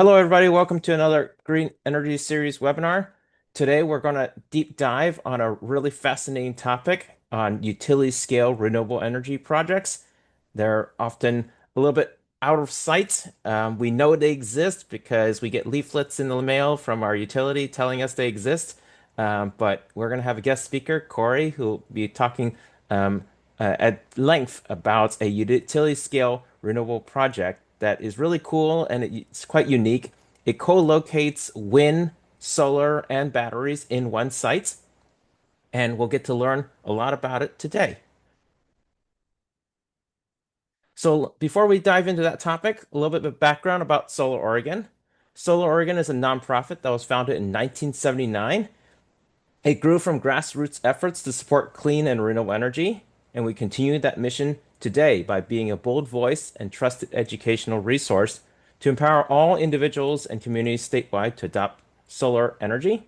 Hello, everybody. Welcome to another Green Energy Series webinar. Today, we're going to deep dive on a really fascinating topic on utility scale renewable energy projects. They're often a little bit out of sight. We know they exist because we get leaflets in the mail from our utility telling us they exist. But we're going to have a guest speaker, Corey, who will be talking um, at length about a utility scale renewable project that is really cool and it's quite unique. It co-locates wind, solar, and batteries in one site, and we'll get to learn a lot about it today. So before we dive into that topic, a little bit of background about Solar Oregon. Solar Oregon is a nonprofit that was founded in 1979. It grew from grassroots efforts to support clean and renewable energy, and we continue that mission today by being a bold voice and trusted educational resource to empower all individuals and communities statewide to adopt solar energy.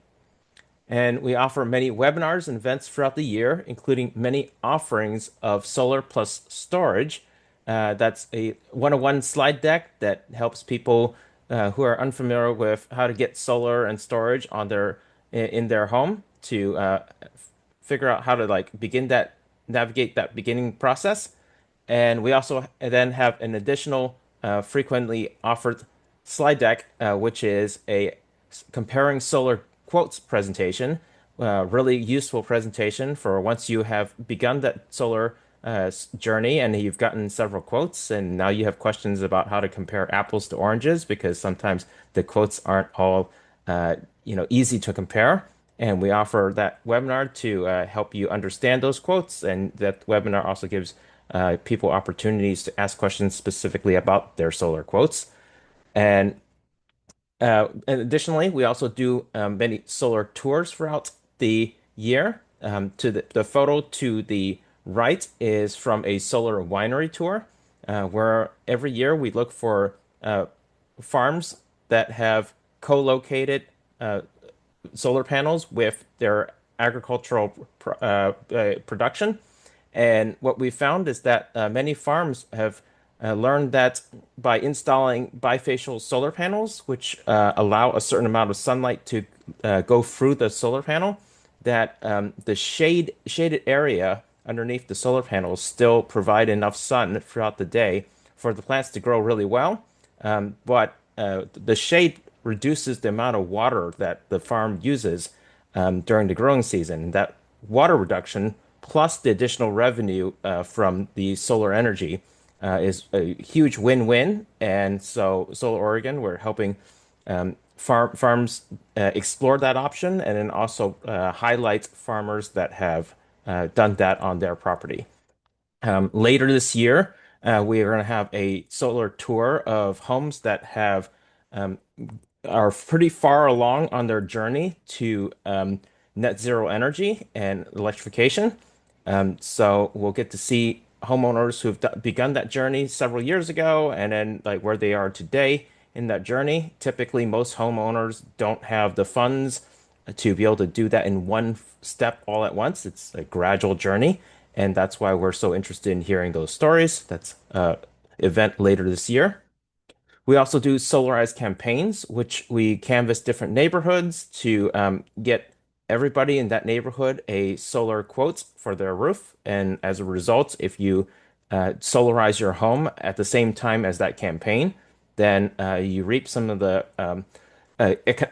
And we offer many webinars and events throughout the year, including many offerings of solar plus storage. That's a one-on-one slide deck that helps people who are unfamiliar with how to get solar and storage on in their home to figure out how to like begin that navigate that beginning process. And we also then have an additional frequently offered slide deck, which is a comparing solar quotes presentation. Really useful presentation for once you have begun that solar journey and you've gotten several quotes, and now you have questions about how to compare apples to oranges because sometimes the quotes aren't all easy to compare. And we offer that webinar to help you understand those quotes. And that webinar also gives people opportunities to ask questions specifically about their solar quotes. And additionally, we also do many solar tours throughout the year. To the photo to the right is from a solar winery tour, where every year we look for farms that have co-located uh, solar panels with their agricultural production. And what we found is that many farms have learned that by installing bifacial solar panels, which allow a certain amount of sunlight to go through the solar panel, that the shaded area underneath the solar panels still provide enough sun throughout the day for the plants to grow really well. But the shade reduces the amount of water that the farm uses during the growing season. That water reduction plus the additional revenue from the solar energy is a huge win-win. And so, Solar Oregon, we're helping farms explore that option and then also highlight farmers that have done that on their property. Later this year, we are going to have a solar tour of homes that have um, are pretty far along on their journey to net zero energy and electrification. So we'll get to see homeowners who've begun that journey several years ago, and then like where they are today in that journey. Typically, most homeowners don't have the funds to be able to do that in one step all at once. It's a gradual journey, and that's why we're so interested in hearing those stories. That's event later this year. We also do solarized campaigns, which we canvass different neighborhoods to get everybody in that neighborhood a solar quote for their roof. And as a result, if you solarize your home at the same time as that campaign, then you reap some of the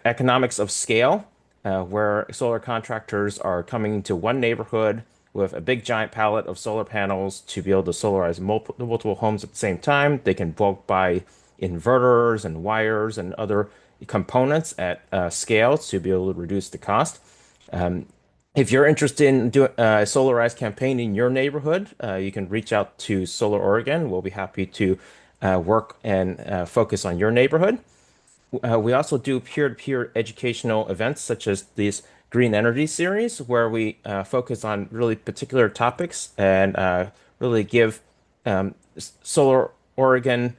economics of scale, where solar contractors are coming to one neighborhood with a big giant pallet of solar panels to be able to solarize multiple homes at the same time. They can bulk buy inverters and wires and other components at scale to be able to reduce the cost. Um, if you're interested in doing a solarized campaign in your neighborhood, you can reach out to Solar Oregon. We'll be happy to work and focus on your neighborhood. We also do peer-to-peer educational events such as this Green Energy series, where we focus on really particular topics and really give Solar Oregon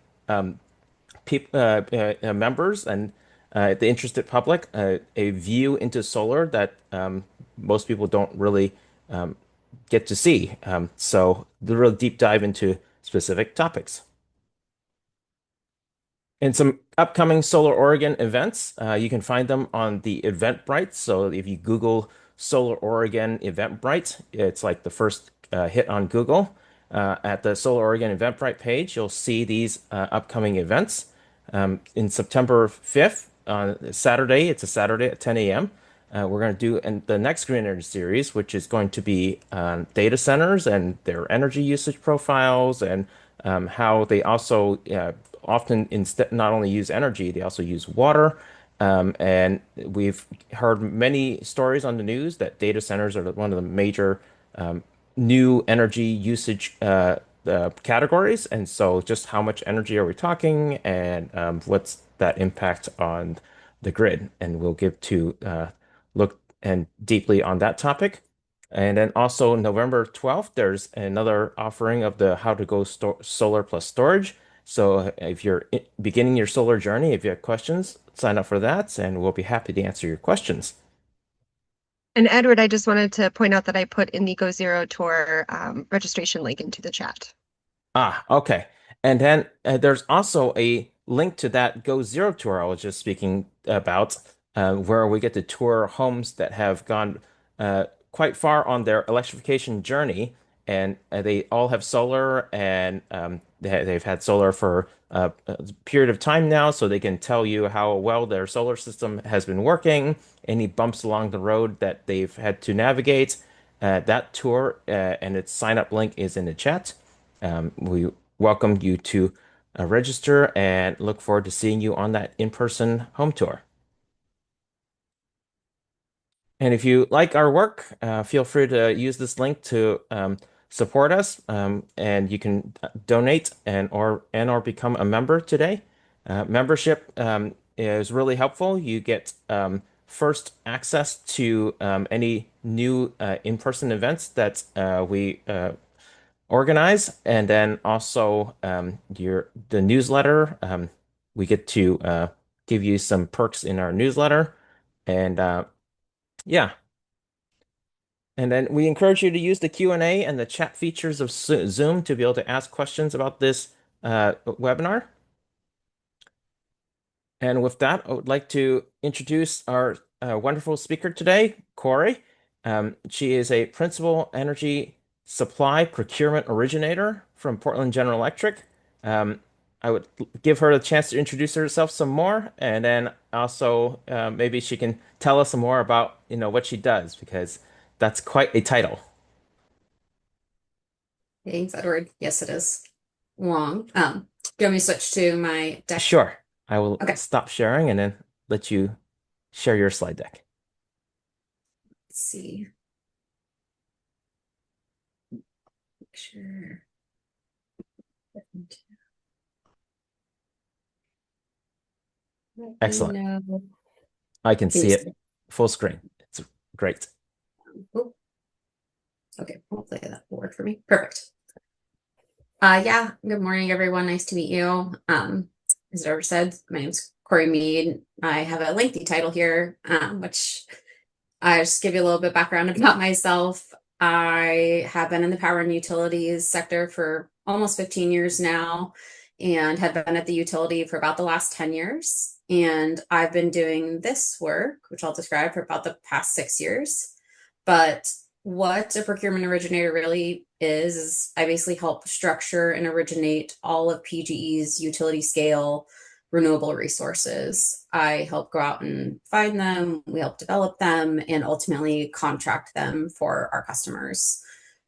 members and the interested public a view into solar that most people don't really um, get to see. So the real deep dive into specific topics. And some upcoming Solar Oregon events, you can find them on the Eventbrite. So if you Google Solar Oregon Eventbrite, it's like the first hit on Google. At the Solar Oregon Eventbrite page, you'll see these upcoming events. In September 5th, on Saturday, it's a Saturday at 10 a.m. We're going to do the next Green Energy Series, which is going to be data centers and their energy usage profiles and how they also often instead not only use energy, they also use water. And we've heard many stories on the news that data centers are one of the major new energy usage categories. And so, just how much energy are we talking, and what's that impact on the grid? And we'll give to look and deeply on that topic. And then also November 12th, there's another offering of the How to Go Solar Plus Storage. So if you're beginning your solar journey, if you have questions, sign up for that, and we'll be happy to answer your questions. And Edward, I just wanted to point out that I put in the Go Zero Tour registration link into the chat. Ah, okay. And then there's also a link to that Go Zero tour I was just speaking about, where we get to tour homes that have gone quite far on their electrification journey, and they all have solar, and they've had solar for a period of time now, so they can tell you how well their solar system has been working, any bumps along the road that they've had to navigate. That tour and its sign up link is in the chat. We welcome you to register and look forward to seeing you on that in-person home tour. And if you like our work, feel free to use this link to support us, and you can donate and or become a member today. Membership is really helpful. You get first access to any new in-person events that we organize, and then also the newsletter. We get to give you some perks in our newsletter, and yeah. And then we encourage you to use the Q&A and the chat features of Zoom to be able to ask questions about this webinar. And with that, I would like to introduce our wonderful speaker today, Corey. She is a principal energy supply procurement originator from Portland General Electric. Um, I would give her a chance to introduce herself some more, and then also maybe she can tell us some more about what she does, because that's quite a title. Thanks, Edward. Yes, it is long. Do you want me to switch to my deck? Sure. I will Okay. stop sharing and then let you share your slide deck. Let's see. Make sure. Excellent. No. I can see it full screen. It's great. Oh. Okay, hopefully that will work for me. Perfect. Yeah, good morning, everyone. Nice to meet you. As Edward said, my name's Corey Mead. I have a lengthy title here, which I just give you a little bit of background about myself. I have been in the power and utilities sector for almost 15 years now, and have been at the utility for about the last 10 years. And I've been doing this work, which I'll describe, for about the past 6 years. But what a procurement originator really is I basically help structure and originate all of PGE's utility scale renewable resources. I help go out and find them, we help develop them, and ultimately contract them for our customers.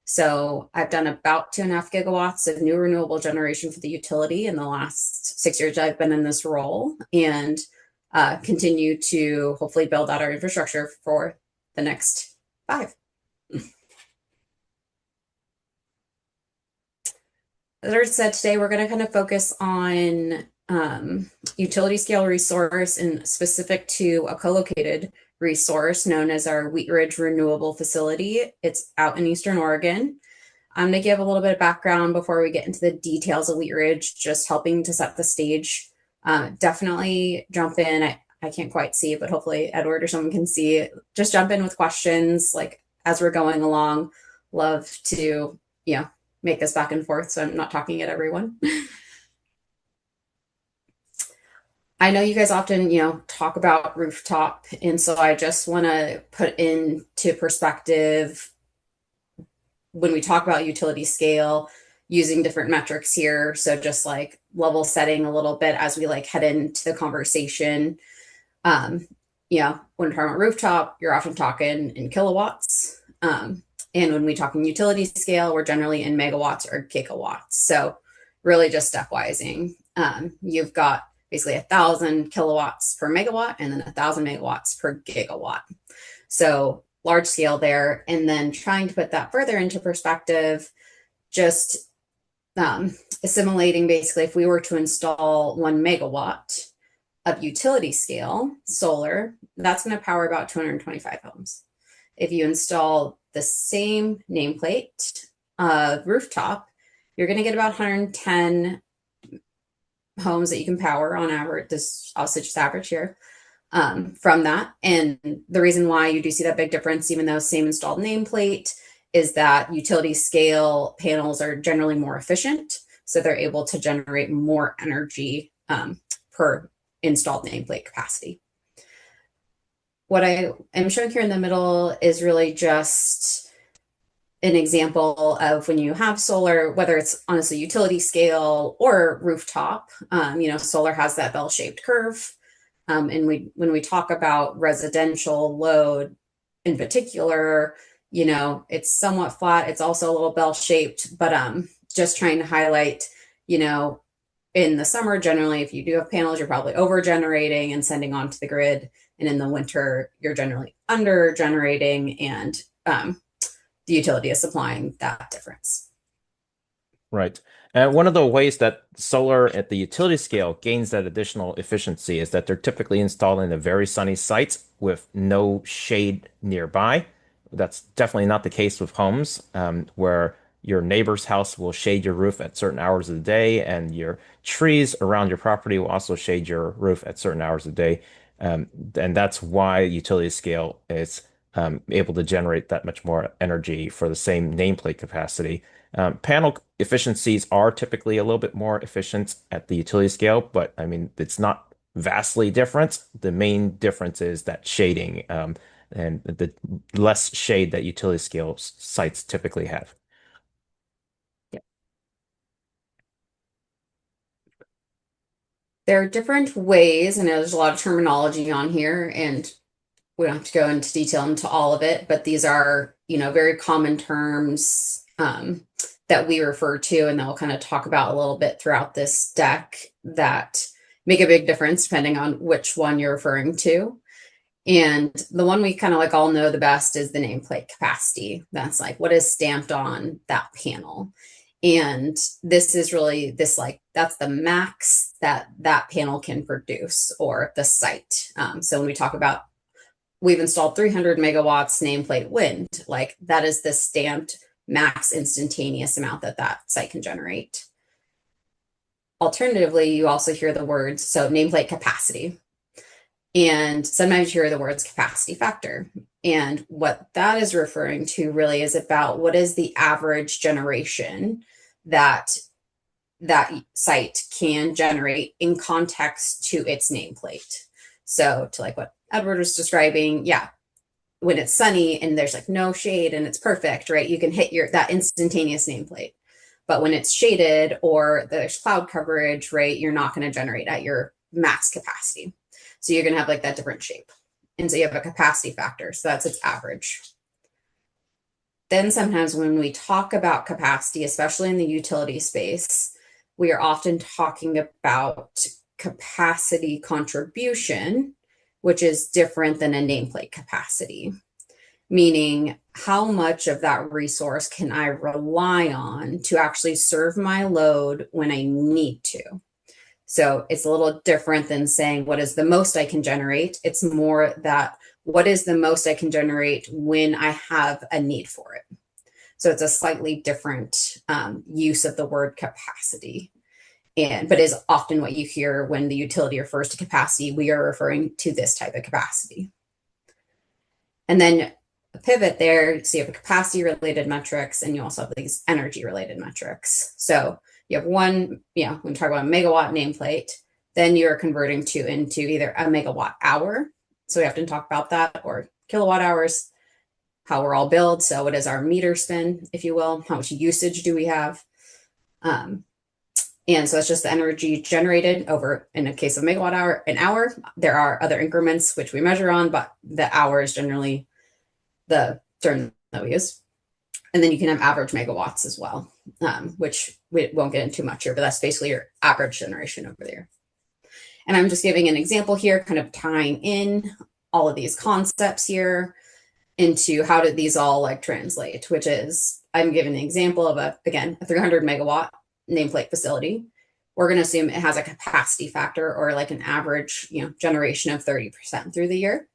So I've done about 2.5 gigawatts of new renewable generation for the utility in the last 6 years I've been in this role, and continue to hopefully build out our infrastructure for the next 5. As I said, today we're going to kind of focus on utility scale resource, and specific to a co-located resource known as our Wheat Ridge Renewable Facility. It's out in Eastern Oregon. I'm going to give a little bit of background before we get into the details of Wheat Ridge, just helping to set the stage. Definitely jump in. I can't quite see, but hopefully Edward or someone can see. Just jump in with questions like as we're going along. Love to, make this back and forth so I'm not talking at everyone. I know you guys often, talk about rooftop, and so I just want to put into perspective when we talk about utility scale, using different metrics here. So just like level setting a little bit as we like head into the conversation. When we're talking about rooftop, you're often talking in kilowatts. And when we talk in utility scale, we're generally in megawatts or gigawatts. So really just stepwising. You've got basically 1,000 kilowatts per megawatt and then 1,000 megawatts per gigawatt. So large scale there. And then trying to put that further into perspective, just assimilating basically if we were to install 1 megawatt of utility scale solar, that's going to power about 225 homes. If you install the same nameplate rooftop, you're going to get about 110 homes that you can power on average. This also just average here from that. And the reason why you do see that big difference, even though same installed nameplate, is that utility scale panels are generally more efficient. So they're able to generate more energy per installed nameplate capacity. What I am showing here in the middle is really just an example of when you have solar, whether it's honestly utility scale or rooftop. Solar has that bell-shaped curve. And when we talk about residential load in particular, it's somewhat flat. It's also a little bell-shaped, but just trying to highlight, in the summer, generally, if you do have panels, you're probably over generating and sending onto the grid. And in the winter, you're generally under generating, and the utility is supplying that difference. Right. And one of the ways that solar at the utility scale gains that additional efficiency is that they're typically installed in a very sunny site with no shade nearby. That's definitely not the case with homes, where your neighbor's house will shade your roof at certain hours of the day, and your trees around your property will also shade your roof at certain hours of the day. And that's why utility scale is able to generate that much more energy for the same nameplate capacity. Panel efficiencies are typically a little bit more efficient at the utility scale, but I mean, it's not vastly different. The main difference is that shading, and the less shade that utility scale sites typically have. There are different ways, and there's a lot of terminology on here, and we don't have to go into detail into all of it, but these are, very common terms that we refer to, and that we'll kind of talk about a little bit throughout this deck that make a big difference depending on which one you're referring to. And the one we kind of like all know the best is the nameplate capacity. That's like what is stamped on that panel. And this is really that's the max that panel can produce, or the site. So when we talk about we've installed 300 megawatts nameplate wind, like that is the stamped max instantaneous amount that site can generate. Alternatively, you also hear the words, so nameplate capacity. And sometimes you hear the words capacity factor. And what that is referring to really is about what is the average generation that site can generate in context to its nameplate. So to like what Edward was describing, when it's sunny and there's like no shade and it's perfect, right? You can hit that instantaneous nameplate. But when it's shaded or there's cloud coverage, right, you're not going to generate at your max capacity. So you're going to have like that different shape. And so you have a capacity factor. So that's its average. Then sometimes when we talk about capacity, especially in the utility space, we are often talking about capacity contribution, which is different than a nameplate capacity, meaning how much of that resource can I rely on to actually serve my load when I need to. So it's a little different than saying what is the most I can generate. It's more that what is the most I can generate when I have a need for it. So it's a slightly different use of the word capacity. But is often what you hear when the utility refers to capacity. We are referring to this type of capacity. And then a pivot there, so you have capacity related metrics, and you also have these energy related metrics. So you have one, when we talk about a megawatt nameplate, then you're converting into either a megawatt hour. So we often talk about that, or kilowatt hours, how we're all billed. So what is our meter spin, if you will? How much usage do we have? And so it's just the energy generated over, in a case of megawatt hour, an hour. There are other increments which we measure on, but the hour is generally the term that we use. And then you can have average megawatts as well, which we won't get into much here, but that's basically your average generation over there. And I'm just giving an example here, kind of tying in all of these concepts here into how did these all like translate, which is, I'm giving an example of a 300 megawatt nameplate facility. We're going to assume it has a capacity factor, or like an average, generation of 30% through the year.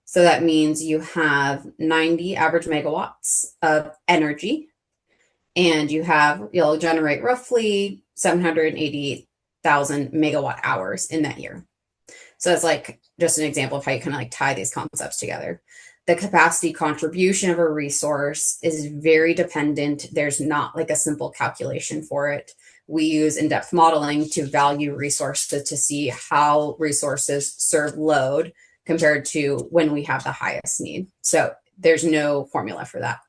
So that means you have 90 average megawatts of energy, and you'll generate roughly 788,000 megawatt hours in that year. So that's like just an example of how you kind of like tie these concepts together. The capacity contribution of a resource is very dependent. There's not like a simple calculation for it. We use in-depth modeling to value resources to see how resources serve load compared to when we have the highest need. So there's no formula for that.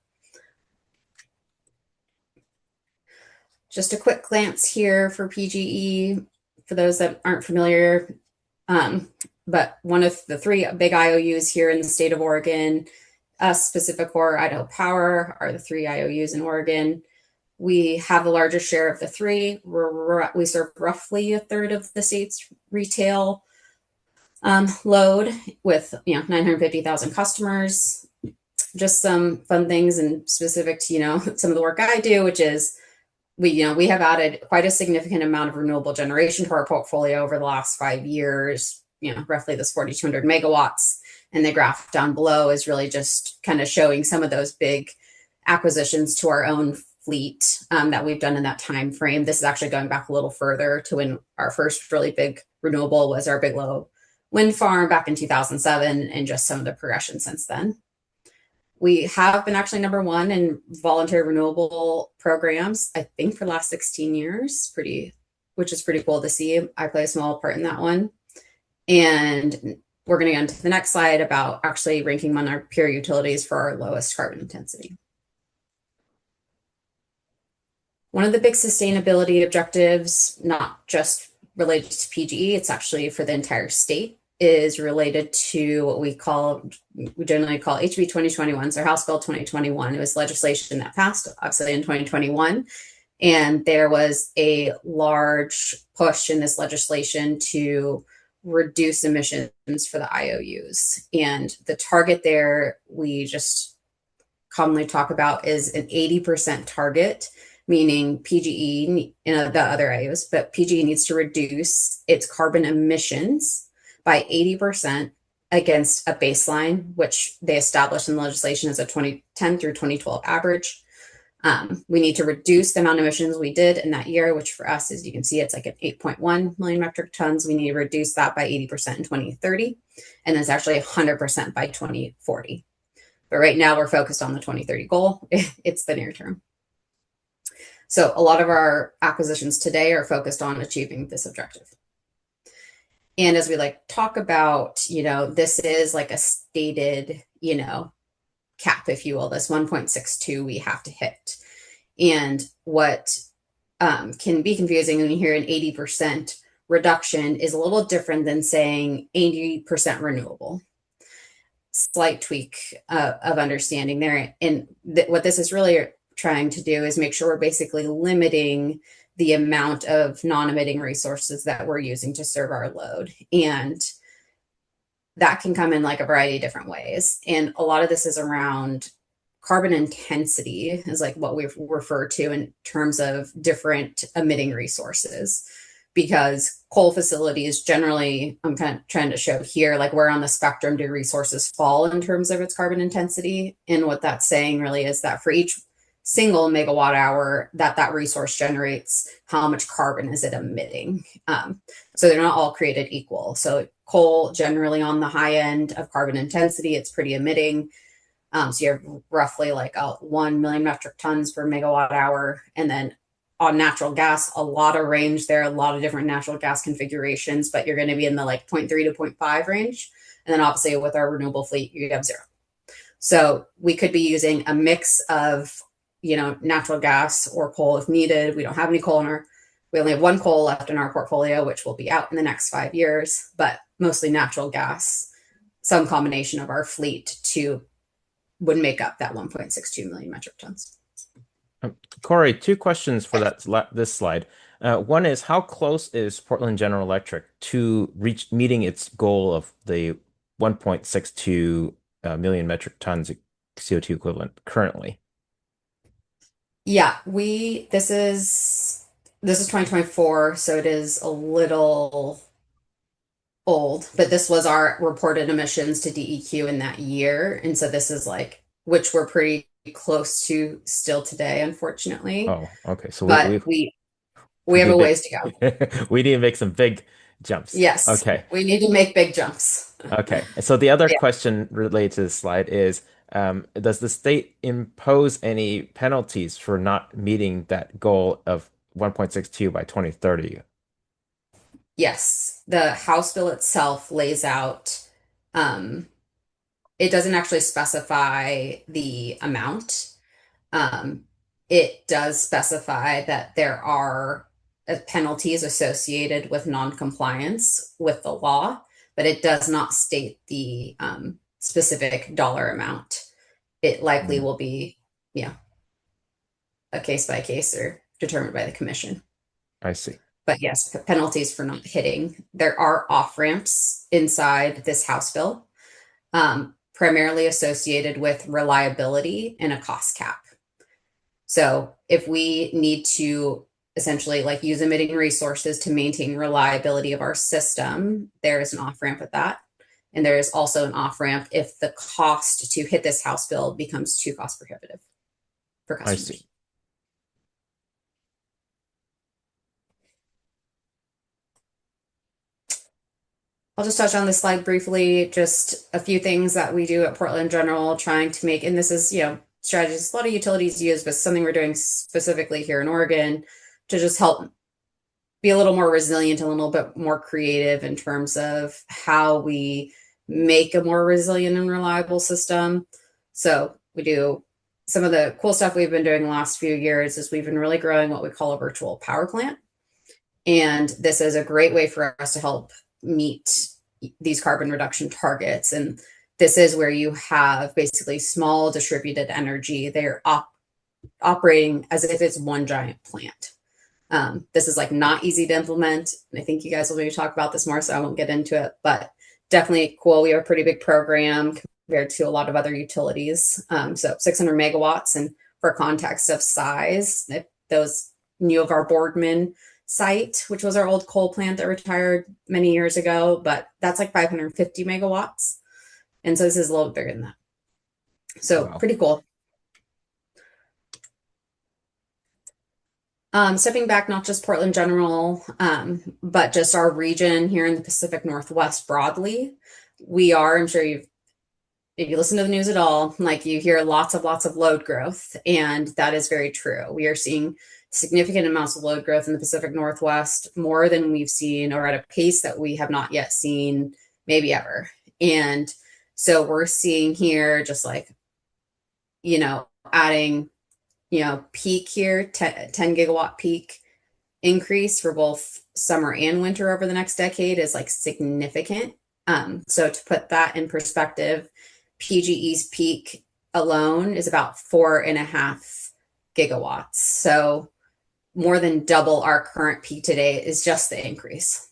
Just a quick glance here for PGE, for those that aren't familiar. But one of the three big IOUs here in the state of Oregon, us, PacifiCorp, Idaho Power, are the three IOUs in Oregon. We have the largest share of the three. We serve roughly a third of the state's retail load with 950,000 customers. Just some fun things and specific to some of the work I do, which is we have added quite a significant amount of renewable generation to our portfolio over the last 5 years. Roughly this 4,200 megawatts, and the graph down below is really just kind of showing some of those big acquisitions to our own fleet that we've done in that time frame. This is actually going back a little further to when our first really big renewable was our Bigelow wind farm back in 2007, and just some of the progression since then. We have been actually number one in voluntary renewable programs, I think, for the last 16 years, which is pretty cool to see. I play a small part in that one. And we're going to get into the next slide about actually ranking among our peer utilities for our lowest carbon intensity. One of the big sustainability objectives, not just related to PGE, it's actually for the entire state, is related to what we generally call HB 2021, so House Bill 2021. It was legislation that passed, obviously, in 2021. And there was a large push in this legislation to reduce emissions for the IOUs. And the target there we just commonly talk about is an 80% target, meaning PGE and the other IOUs, but PGE needs to reduce its carbon emissions by 80% against a baseline, which they established in the legislation as a 2010 through 2012 average. We need to reduce the amount of emissions we did in that year, which for us, as you can see, it's like an 8.1 million metric tons. We need to reduce that by 80% in 2030, and it's actually 100% by 2040. But right now we're focused on the 2030 goal. It's the near term. So a lot of our acquisitions today are focused on achieving this objective. And as we talk about, this is like a stated, cap, if you will, this 1.62 we have to hit. And what can be confusing when you hear an 80% reduction is a little different than saying 80% renewable. Slight tweak of understanding there. And what this is really trying to do is make sure we're basically limiting the amount of non-emitting resources that we're using to serve our load. And that can come in a variety of different ways. And a lot of this is around carbon intensity, is what we refer to in terms of different emitting resources. Because coal facilities generally, I'm kind of trying to show here, where on the spectrum do resources fall in terms of its carbon intensity. And what that's saying really is that for each single megawatt hour that resource generates, how much carbon is it emitting? So they're not all created equal. So coal generally on the high end of carbon intensity, it's pretty emitting. So you have roughly 1 million metric tons per megawatt hour. And then on natural gas, a lot of range there, a lot of different natural gas configurations, but you're going to be in the like 0.3 to 0.5 range. And then obviously with our renewable fleet, you have 0. So we could be using a mix of, natural gas or coal if needed. We don't have any coal we only have 1 coal left in our portfolio, which will be out in the next 5 years, but mostly natural gas. Some combination of our fleet would make up that 1.62 million metric tons. Corey, 2 questions for this slide. One is, how close is Portland General Electric to meeting its goal of the 1.62 million metric tons CO2 equivalent currently? Yeah, this is 2024, so it is a little old, but this was our reported emissions to DEQ in that year. And so this is which we're pretty close to still today, unfortunately. Oh, okay. So but we have a ways to go. We need to make some big jumps. Yes. Okay. We need to make big jumps. Okay. So the other question related to this slide is, does the state impose any penalties for not meeting that goal of 1.62 by 2030? Yes. The House bill itself lays out, it doesn't actually specify the amount. It does specify that there are penalties associated with non-compliance with the law, but it does not state the specific dollar amount. It likely will be, a case by case or determined by the commission. I see. But yes, penalties for not hitting. There are off ramps inside this House bill, primarily associated with reliability and a cost cap. So if we need to essentially use emitting resources to maintain reliability of our system, there is an off ramp with that. And there is also an off ramp if the cost to hit this House bill becomes too cost prohibitive for customers. I see. I'll just touch on this slide briefly, just a few things that we do at Portland General, trying to make, and this is, strategies a lot of utilities use, but something we're doing specifically here in Oregon to just help be a little more resilient, a little bit more creative in terms of how we make a more resilient and reliable system. So we do some of the cool stuff we've been doing the last few years is we've been really growing what we call a virtual power plant. And this is a great way for us to help meet these carbon reduction targets. And this is where you have basically small distributed energy. They're operating as if it's one giant plant. This is not easy to implement. And I think you guys will maybe talk about this more, so I won't get into it, but definitely cool. We have a pretty big program compared to a lot of other utilities. So 600 megawatts. And for context of size, those knew of our Boardman site, which was our old coal plant that retired many years ago, but that's 550 megawatts. And so this is a little bit bigger than that. So wow. Pretty cool. Stepping back, not just Portland General, but just our region here in the Pacific Northwest broadly, we are, I'm sure if you listen to the news at all, you hear lots of load growth, and that is very true. We are seeing significant amounts of load growth in the Pacific Northwest, more than we've seen, or at a pace that we have not yet seen, maybe ever. And so we're seeing here just adding, peak here, 10 gigawatt peak increase for both summer and winter over the next decade is significant. So to put that in perspective, PGE's peak alone is about 4.5 gigawatts. So more than double our current peak today is just the increase.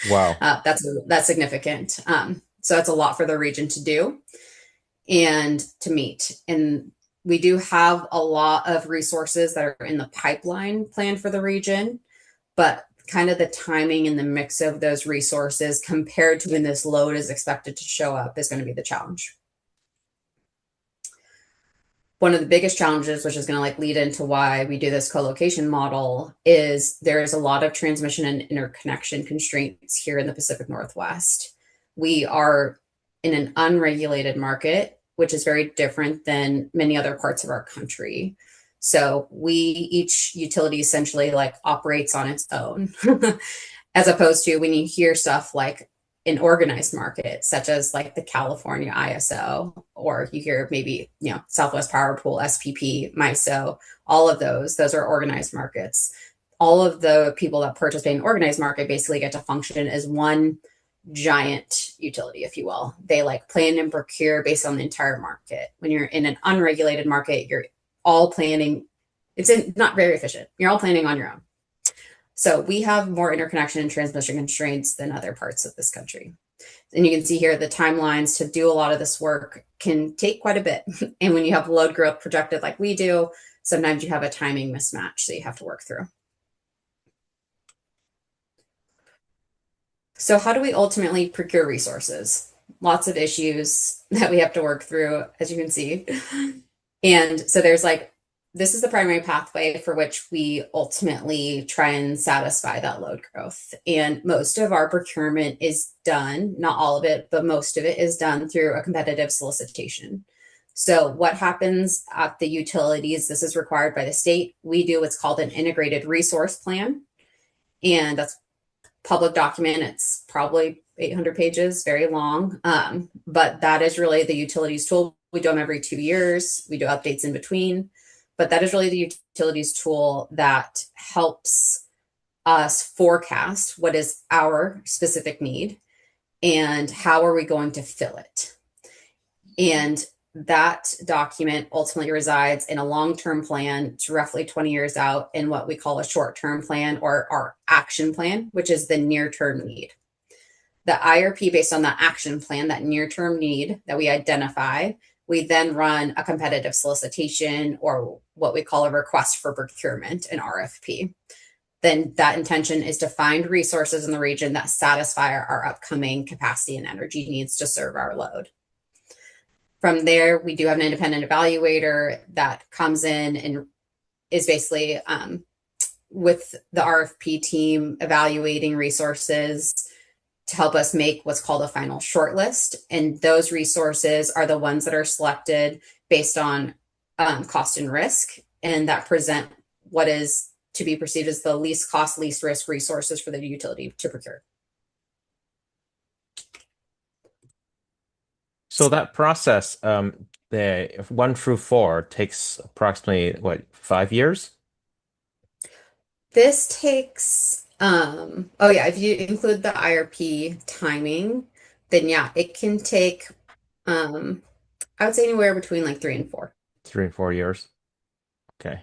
Wow. That's significant. So that's a lot for the region to do and to meet. And we do have a lot of resources that are in the pipeline planned for the region, but kind of the timing and the mix of those resources compared to when this load is expected to show up is going to be the challenge. One of the biggest challenges, which is going to lead into why we do this co-location model, is there is a lot of transmission and interconnection constraints here in the Pacific Northwest. We are in an unregulated market, which is very different than many other parts of our country. So each utility essentially like operates on its own, as opposed to when you hear stuff like an organized market, such as like the California ISO, or you hear maybe, Southwest Power Pool, SPP, MISO, all of those are organized markets. All of the people that participate in organized market basically get to function as one giant utility, if you will. They like plan and procure based on the entire market. When you're in an unregulated market, you're all planning. Not very efficient. You're all planning on your own. So we have more interconnection and transmission constraints than other parts of this country. And you can see here the timelines to do a lot of this work can take quite a bit. And when you have load growth projected like we do, sometimes you have a timing mismatch that you have to work through. So how do we ultimately procure resources? Lots of issues that we have to work through, as you can see. And so this is the primary pathway for which we ultimately try and satisfy that load growth. And most of our procurement is done, not all of it, but most of it is done through a competitive solicitation. So what happens at the utilities, this is required by the state. We do what's called an integrated resource plan. And that's public document. It's probably 800 pages, very long. But that is really the utilities tool. We do them every 2 years. We do updates in between. But that is really the utilities tool that helps us forecast what is our specific need and how are we going to fill it. And that document ultimately resides in a long-term plan. It's roughly 20 years out in what we call a short-term plan, or our action plan, which is the near-term need. The IRP, based on that action plan, that near-term need that we identify, we then run a competitive solicitation, or what we call a request for procurement, an RFP. Then that intention is to find resources in the region that satisfy our upcoming capacity and energy needs to serve our load. From there, we do have an independent evaluator that comes in and is basically with the RFP team evaluating resources to help us make what's called a final shortlist. And those resources are the ones that are selected based on cost and risk, and that present what is to be perceived as the least cost, least risk resources for the utility to procure. So that process, the 1 through 4 takes approximately 5 years? This takes, if you include the IRP timing, then yeah, it can take, I would say anywhere between like 3 and 4. 3 and 4 years. Okay.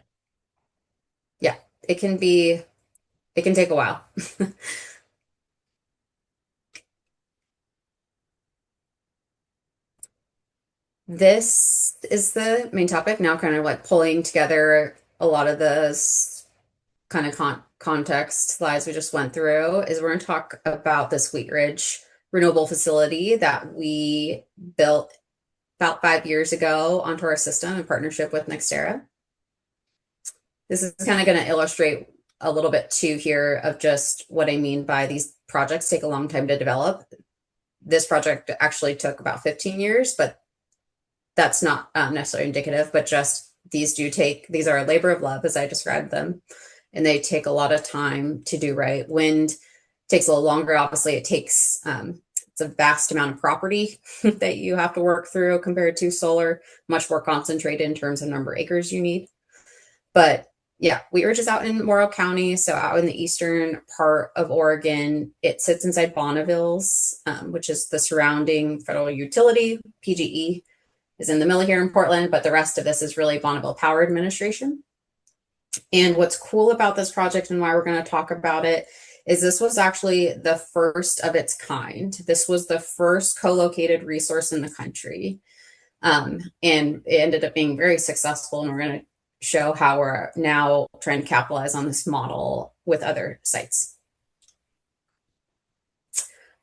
Yeah, it can take a while. This is the main topic now, kind of like pulling together a lot of this kind of context slides we just went through. Is we're going to talk about this Wheat Ridge renewable facility that we built about 5 years ago onto our system in partnership with NextEra. This is kind of going to illustrate a little bit too here of just what I mean by these projects take a long time to develop. This project actually took about 15 years, but that's not necessarily indicative, but just these are a labor of love as I described them, and they take a lot of time to do right. Wind takes a little longer. Obviously it takes, it's a vast amount of property that you have to work through compared to solar, much more concentrated in terms of number of acres you need. But yeah, Wheat Ridge is out in Morrow County, so out in the eastern part of Oregon. It sits inside Bonneville's, which is the surrounding federal utility. PGE is in the middle here in Portland, but the rest of this is really Bonneville Power Administration. And what's cool about this project and why we're going to talk about it is this was actually the first of its kind. This was the first co-located resource in the country. And it ended up being very successful, and we're going to show how we're now trying to capitalize on this model with other sites.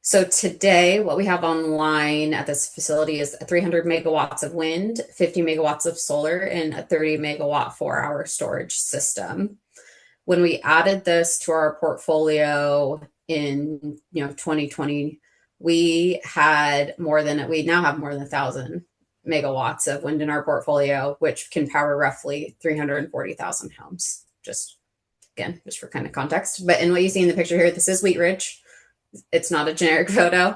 So today, what we have online at this facility is 300 megawatts of wind, 50 megawatts of solar, and a 30 megawatt 4-hour storage system. When we added this to our portfolio in 2020, we now have more than 1,000 megawatts of wind in our portfolio, which can power roughly 340,000 homes. Just again, just for kind of context. But in what you see in the picture here, this is Wheat Ridge. It's not a generic photo.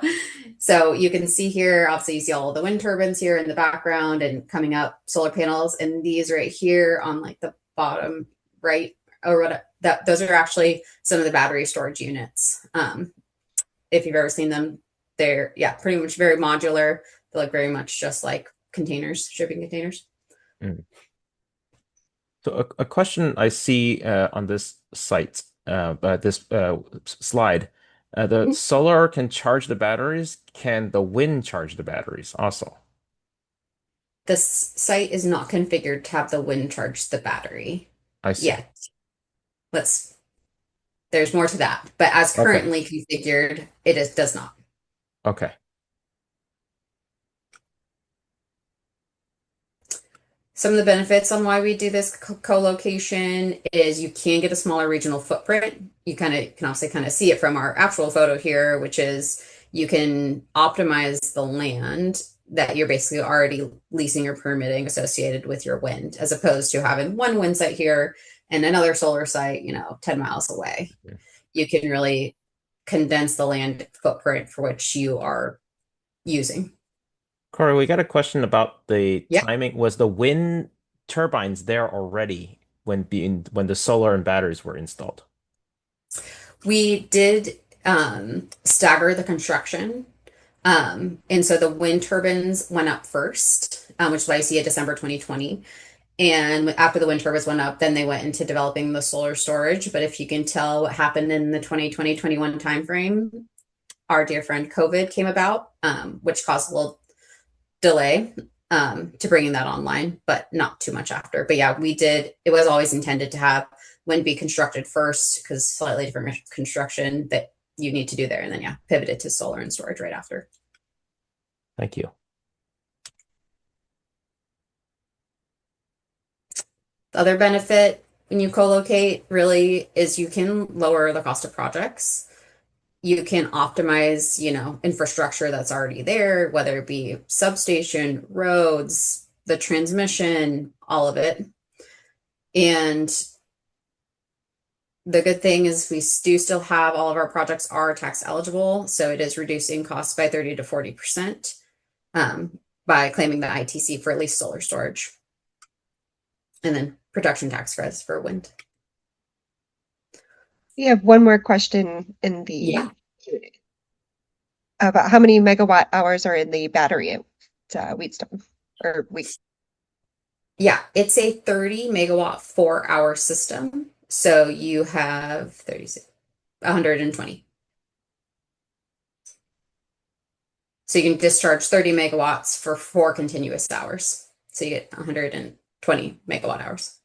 So you can see here, obviously you see all of the wind turbines here in the background and coming up solar panels. And these right here on like the bottom right, or what that those are actually some of the battery storage units. If you've ever seen them, they're pretty much very modular. They look very much just like containers, shipping containers. Mm. So a question I see on this site, this slide, the solar can charge the batteries. Can the wind charge the batteries also? This site is not configured to have the wind charge the battery. I see. Yeah. There's more to that, but as currently configured, it does not. Okay. Some of the benefits on why we do this co-location is you can get a smaller regional footprint. You can obviously kind of see it from our actual photo here, which is you can optimize the land that you're basically already leasing or permitting associated with your wind, as opposed to having one wind site here and another solar site, 10 miles away. Yeah. You can really condense the land footprint for which you are using. Corey, we got a question about the timing. Was the wind turbines there already when the solar and batteries were installed? We did stagger the construction. And so the wind turbines went up first, which is why you see a December 2020. And after the wind turbines went up, then they went into developing the solar storage. But if you can tell what happened in the 2020-21 timeframe, our dear friend COVID came about, which caused a little delay to bringing that online, but not too much after. But yeah, it was always intended to have wind be constructed first, because slightly different construction that you need to do there, and then pivoted to solar and storage right after. Thank you. The other benefit when you co-locate really is you can lower the cost of projects. You can optimize, infrastructure that's already there, whether it be substation, roads, the transmission, all of it. And the good thing is we do still have all of our projects are tax eligible. So it is reducing costs by 30 to 40% by claiming the ITC for at least solar storage. And then production tax credits for wind. We have one more question in the Q&A about how many megawatt hours are in the battery at Wheatstone or Wheat. Yeah, it's a 30 megawatt 4-hour system. So you have 120. So you can discharge 30 megawatts for 4 continuous hours. So you get 120 megawatt hours.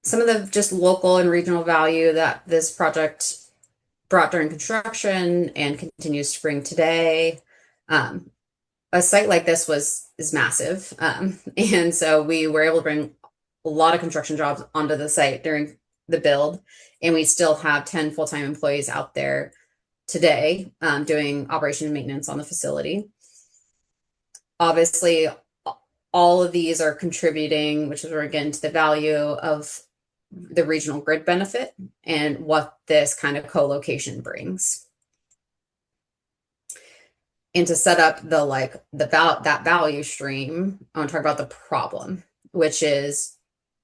Some of the just local and regional value that this project brought during construction and continues to bring today. A site like this is massive. And so we were able to bring a lot of construction jobs onto the site during the build. And we still have 10 full-time employees out there today doing operation and maintenance on the facility. Obviously, all of these are contributing, which is where again to the value of the regional grid benefit and what this kind of co-location brings. And to set up that value stream, I want to talk about the problem, which is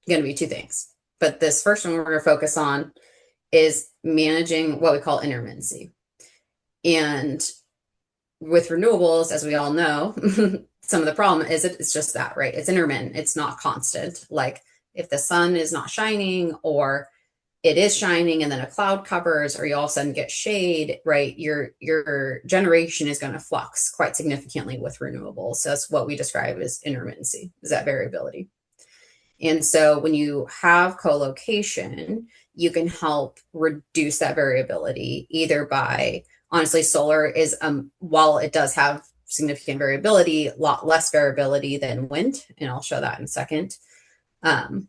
going to be 2 things. But this first one we're going to focus on is managing what we call intermittency. And with renewables, as we all know, some of the problem is it's just that, right? It's intermittent. It's not constant. Like if the sun is not shining or it is shining and then a cloud covers or you all of a sudden get shade, right? Your generation is going to flux quite significantly with renewables. So that's what we describe as intermittency, is that variability. And so when you have co-location, you can help reduce that variability either by, honestly, solar is, while it does have significant variability, a lot less variability than wind. And I'll show that in a second. And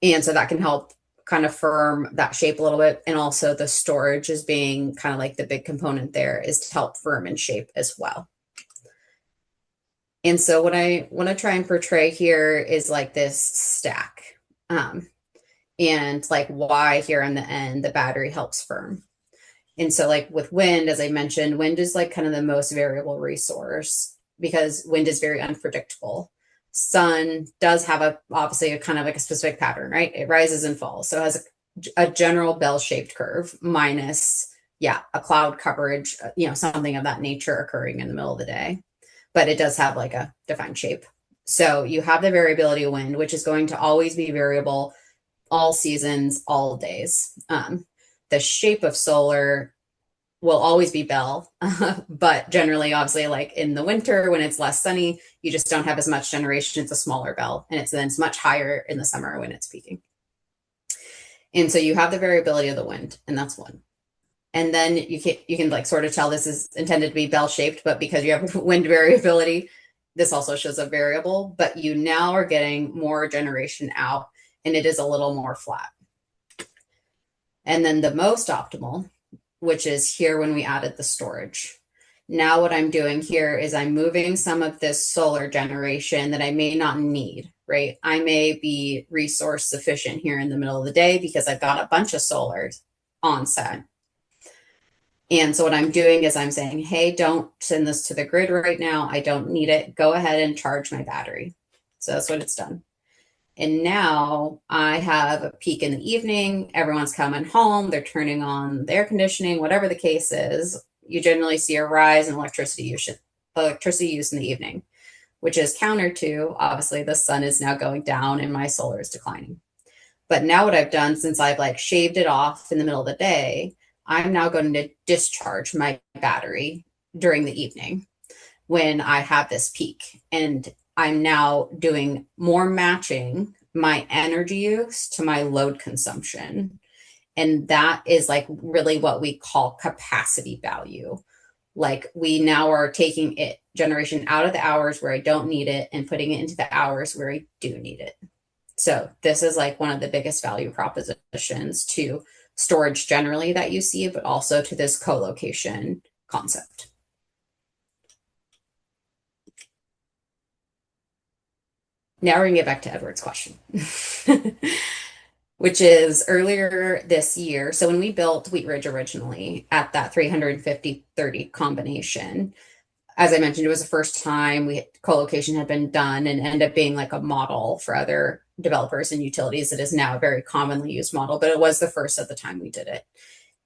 so that can help kind of firm that shape a little bit. And also the storage is being kind of like the big component there is to help firm and shape as well. And so what I want to try and portray here is like this stack. And like why here on the end, the battery helps firm. And so like with wind, as I mentioned, wind is like kind of the most variable resource because wind is very unpredictable. Sun does have obviously a kind of like a specific pattern, right? It rises and falls. So it has a general bell-shaped curve minus, a cloud coverage, something of that nature occurring in the middle of the day. But it does have like a defined shape. So you have the variability of wind, which is going to always be variable all seasons, all days. The shape of solar will always be bell, but generally, obviously, like in the winter when it's less sunny, you just don't have as much generation. It's a smaller bell, and it's much higher in the summer when it's peaking. And so you have the variability of the wind, and that's one. And then you can like sort of tell this is intended to be bell shaped, but because you have wind variability, this also shows a variable, but you now are getting more generation out and it is a little more flat. And then the most optimal, which is here when we added the storage. Now what I'm doing here is I'm moving some of this solar generation that I may not need, right? I may be resource sufficient here in the middle of the day because I've got a bunch of solar on set. And so what I'm doing is I'm saying, hey, don't send this to the grid right now. I don't need it. Go ahead and charge my battery. So that's what it's done. And now I have a peak in the evening. Everyone's coming home. They're turning on the air conditioning, whatever the case is. You generally see a rise in electricity use in the evening, which is counter to, obviously, the sun is now going down and my solar is declining. But now what I've done, since I've like shaved it off in the middle of the day, I'm now going to discharge my battery during the evening when I have this peak. And I'm now doing more matching my energy use to my load consumption. And that is like really what we call capacity value. Like we now are taking generation out of the hours where I don't need it and putting it into the hours where I do need it. So this is like one of the biggest value propositions to storage generally that you see, but also to this co-location concept. Now we're gonna get back to Edward's question, which is earlier this year. So when we built Wheat Ridge originally at that 350-30 combination, as I mentioned, it was the first time co-location had been done and ended up being like a model for other developers and utilities. It is now a very commonly used model, but it was the first at the time we did it.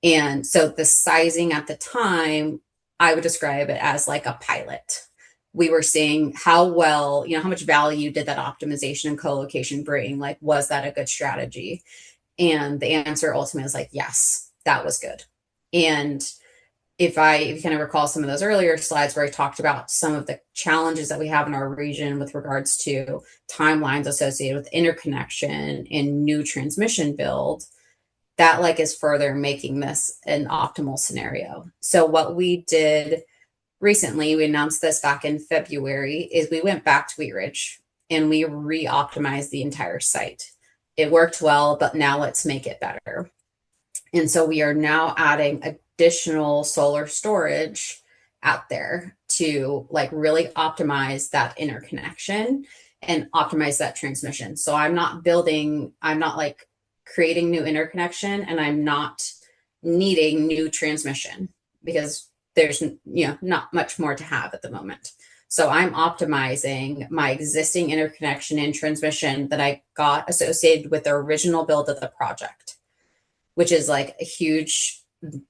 And so the sizing at the time, I would describe it as like a pilot. We were seeing how well, how much value did that optimization and co-location bring? Like, was that a good strategy? And the answer ultimately was like, yes, that was good. And if you kind of recall some of those earlier slides where I talked about some of the challenges that we have in our region with regards to timelines associated with interconnection and new transmission build, that like is further making this an optimal scenario. So what we did recently, we announced this back in February, is we went back to Wheat Ridge and we re-optimized the entire site. It worked well, but now let's make it better. And so we are now adding additional solar storage out there to like really optimize that interconnection and optimize that transmission. So I'm not like creating new interconnection and I'm not needing new transmission because there's not much more to have at the moment. So I'm optimizing my existing interconnection and transmission that I got associated with the original build of the project, which is like a huge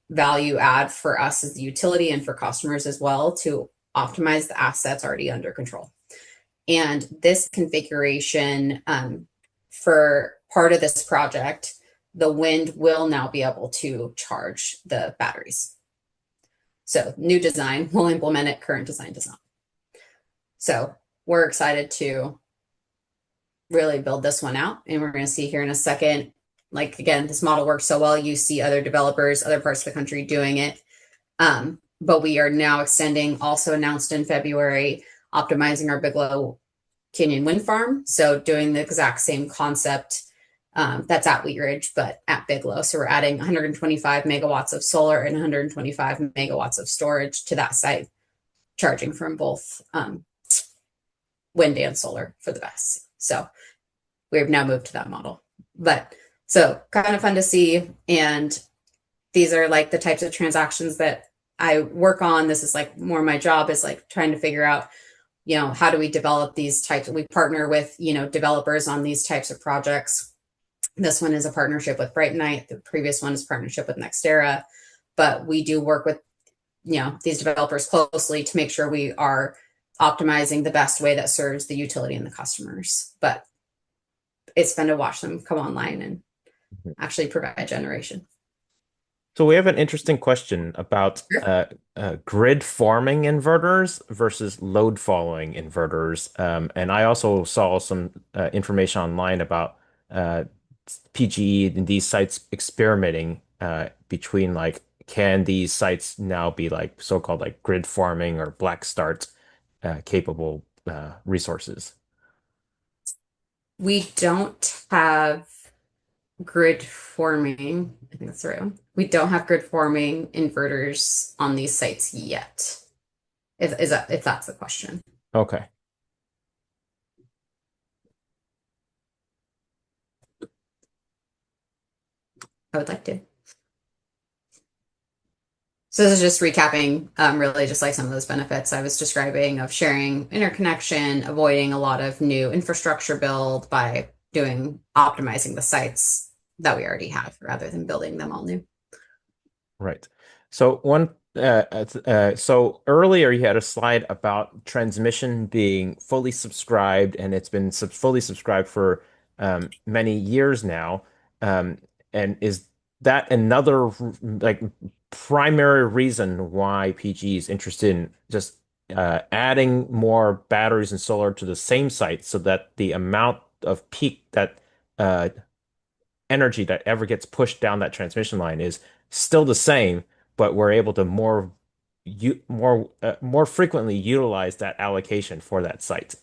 value add for us as the utility and for customers as well to optimize the assets already under control. And this configuration for part of this project, the wind will now be able to charge the batteries. So new design, we'll implement it, current design does not. So we're excited to really build this one out. And we're going to see here in a second, like, again, this model works so well. You see other developers, other parts of the country doing it. But we are now extending, also announced in February, optimizing our Bigelow Canyon Wind Farm. So doing the exact same concept That's at Wheat Ridge, but at Bigelow. So we're adding 125 megawatts of solar and 125 megawatts of storage to that site, charging from both wind and solar for the BESS. So we've now moved to that model. But so kind of fun to see. And these are like the types of transactions that I work on. This is like more my job is like trying to figure out, how do we develop these types? We partner with, developers on these types of projects. This one is a partnership with Brightonite. The previous one is partnership with NextEra. But we do work with, these developers closely to make sure we are optimizing the best way that serves the utility and the customers. But it's fun to watch them come online and actually provide generation. So we have an interesting question about grid forming inverters versus load following inverters. And I also saw some information online about PGE and these sites experimenting between like, can these sites now be like so-called like grid forming or black start capable resources? We don't have grid forming. I think that's the right one. We don't have grid forming inverters on these sites yet. If that's the question. Okay. I would like to. So this is just recapping, really just like some of those benefits I was describing of sharing interconnection, avoiding a lot of new infrastructure build by optimizing the sites that we already have rather than building them all new. Right. So so earlier you had a slide about transmission being fully subscribed, and it's been fully subscribed for many years now. And is that another like primary reason why PG is interested in just adding more batteries and solar to the same site so that the amount of peak that uh, energy that ever gets pushed down that transmission line is still the same, but we're able to more frequently utilize that allocation for that site.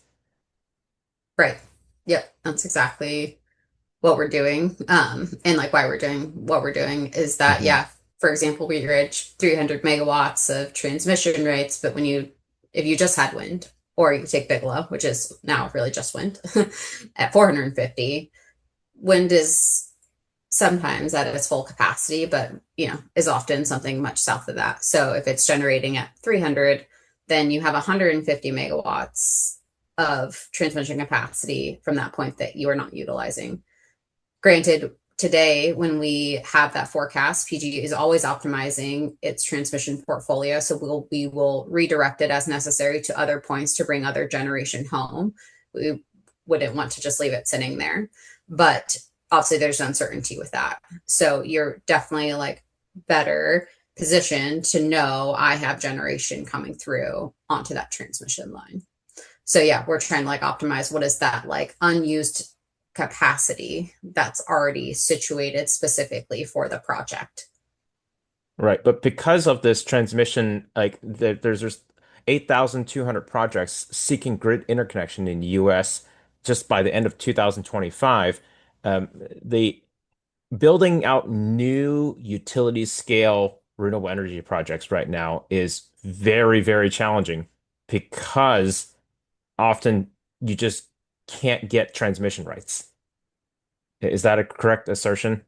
Right. Yep. That's exactly what we're doing. And like why we're doing what we're doing is that, Hmm. yeah, for example, we reach 300 megawatts of transmission rates, but if you just had wind, or you take Bigelow, which is now really just wind, at 450, wind is sometimes at its full capacity, but is often something much south of that. So if it's generating at 300, then you have 150 megawatts of transmission capacity from that point that you are not utilizing. Granted, today when we have that forecast, PG is always optimizing its transmission portfolio, so we will redirect it as necessary to other points to bring other generation home. We wouldn't want to just leave it sitting there, but obviously there's uncertainty with that. So you're definitely like better positioned to know I have generation coming through onto that transmission line. So yeah, we're trying to like optimize what is that like unused capacity that's already situated specifically for the project. Right. But because of this transmission, like there's 8,200 projects seeking grid interconnection in the US just by the end of 2025. The building out new utility scale renewable energy projects right now is very, very challenging because often you just can't get transmission rights. Is that a correct assertion?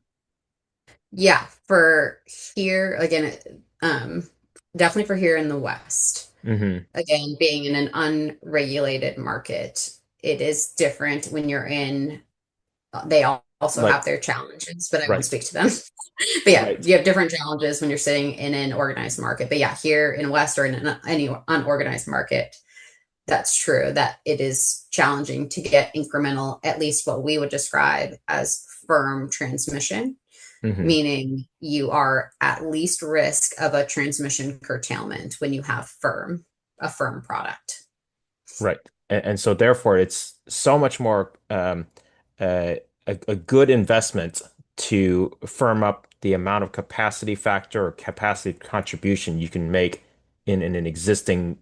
Yeah, for here again, um, definitely for here in the West. Hmm. Again, being in an unregulated market, it is different when you're in. They also Like, have their challenges, but I won't right, speak to them. But yeah, right. you have different challenges when you're sitting in an organized market. But yeah, here in West or in any unorganized market, that's true that it is challenging to get incremental, at least what we would describe as firm transmission, Hmm. meaning you are at least risk of a transmission curtailment when you have a firm product. Right. And so therefore it's so much more uh, a good investment to firm up the amount of capacity factor or capacity contribution you can make in an existing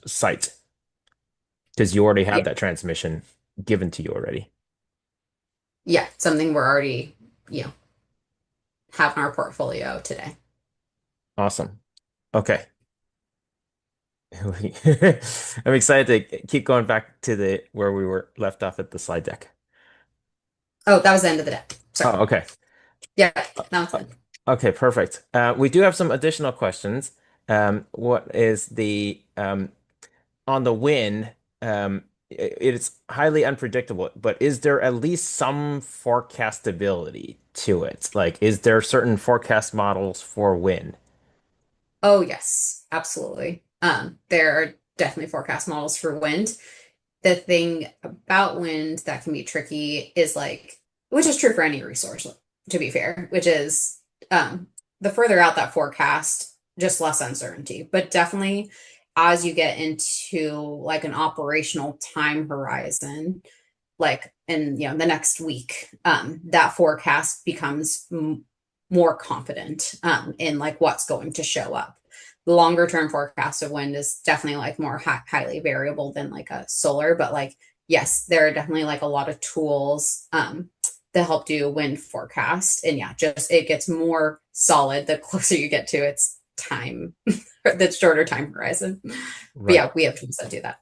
site because you already have Yeah. that transmission given to you already. yeah, something we're already, you know, have in our portfolio today. Awesome. Okay. I'm excited to keep going back to the where we were left off at the slide deck. Oh, that was the end of the day. Sorry. Oh, okay. Yeah, now it's Uh, done. Okay, perfect. We do have some additional questions. What is the on the wind? It's highly unpredictable, but is there at least some forecastability to it? Like, is there certain forecast models for wind? Oh, yes, absolutely. There are definitely forecast models for wind. The thing about wind that can be tricky is like, which is true for any resource, to be fair, which is the further out that forecast, just less uncertainty. But definitely as you get into like an operational time horizon, like in the next week, that forecast becomes more confident in like what's going to show up. The longer term forecast of wind is definitely like more highly variable than like a solar, but like yes, there are definitely like a lot of tools that help do wind forecast, and yeah, just it gets more solid the closer you get to its time, the shorter time horizon. But Right. yeah, we have tools that do that.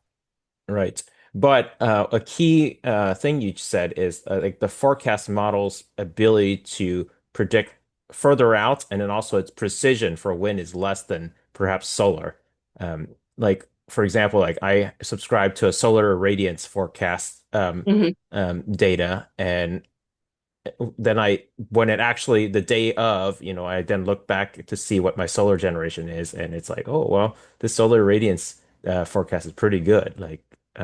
Right. But a key thing you said is like the forecast model's ability to predict further out, and then also its precision for wind is less than perhaps solar. Like for example, like I subscribe to a solar radiance forecast Mhm. data, and then when it actually the day of, I then look back to see what my solar generation is, and it's like, oh well, this solar radiance forecast is pretty good, like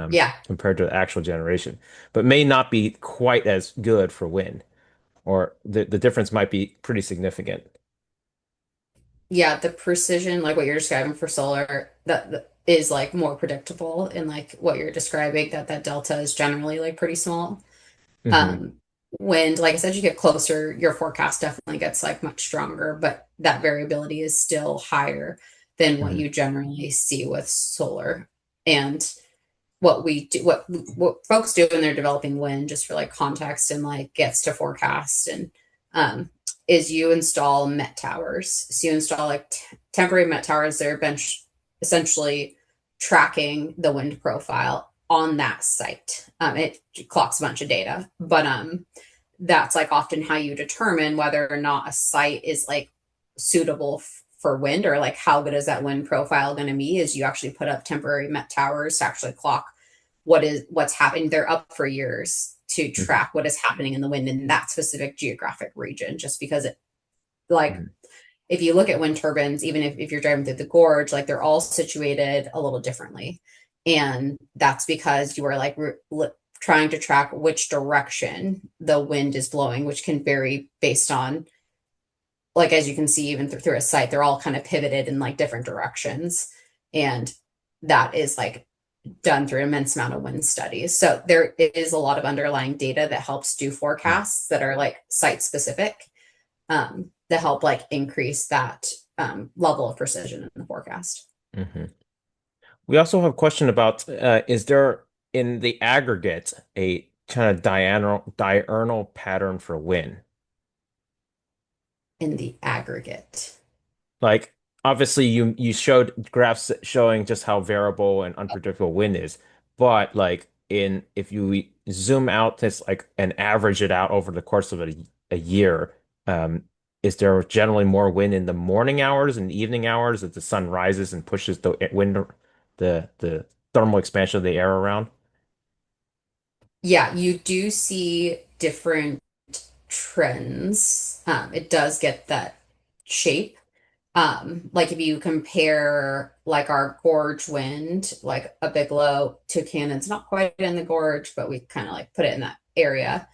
Yeah. compared to the actual generation, but may not be quite as good for wind, or the difference might be pretty significant. Yeah, the precision, like what you're describing for solar, that is like more predictable in like what you're describing, that delta is generally like pretty small. Hmm. Um, Wind, like I said, you get closer, your forecast definitely gets like much stronger, but that variability is still higher than what Hmm. you generally see with solar. And what we do, what folks do when they're developing wind, just for like context and like gets to forecast and um, is you install met towers. So you install like temporary met towers that are bench essentially tracking the wind profile on that site. It clocks a bunch of data, but that's like often how you determine whether or not a site is like suitable for wind, or like how good is that wind profile going to be, is you actually put up temporary met towers to actually clock what's happening. They're up for years to Hmm. track what is happening in the wind in that specific geographic region, just because it, like, Hmm. if you look at wind turbines, even if you're driving through the gorge, like they're all situated a little differently, and that's because you are like trying to track which direction the wind is blowing, which can vary based on, like, as you can see even through a site, they're all kind of pivoted in like different directions, and that is like done through an immense amount of wind studies. So there is a lot of underlying data that helps do forecasts that are like site specific, that help like increase that level of precision in the forecast. Hmm. We also have a question about is there in the aggregate a kind of diurnal pattern for wind? In the aggregate. Like obviously you showed graphs showing just how variable and unpredictable wind is, but like in if you zoom out this like and average it out over the course of a year, um, is there generally more wind in the morning hours and evening hours as the sun rises and pushes the wind the thermal expansion of the air around? Yeah, you do see different trends. It does get that shape. Like if you compare like our gorge wind, like a Bigelow to Cannon's not quite in the gorge, but we kind of like put it in that area.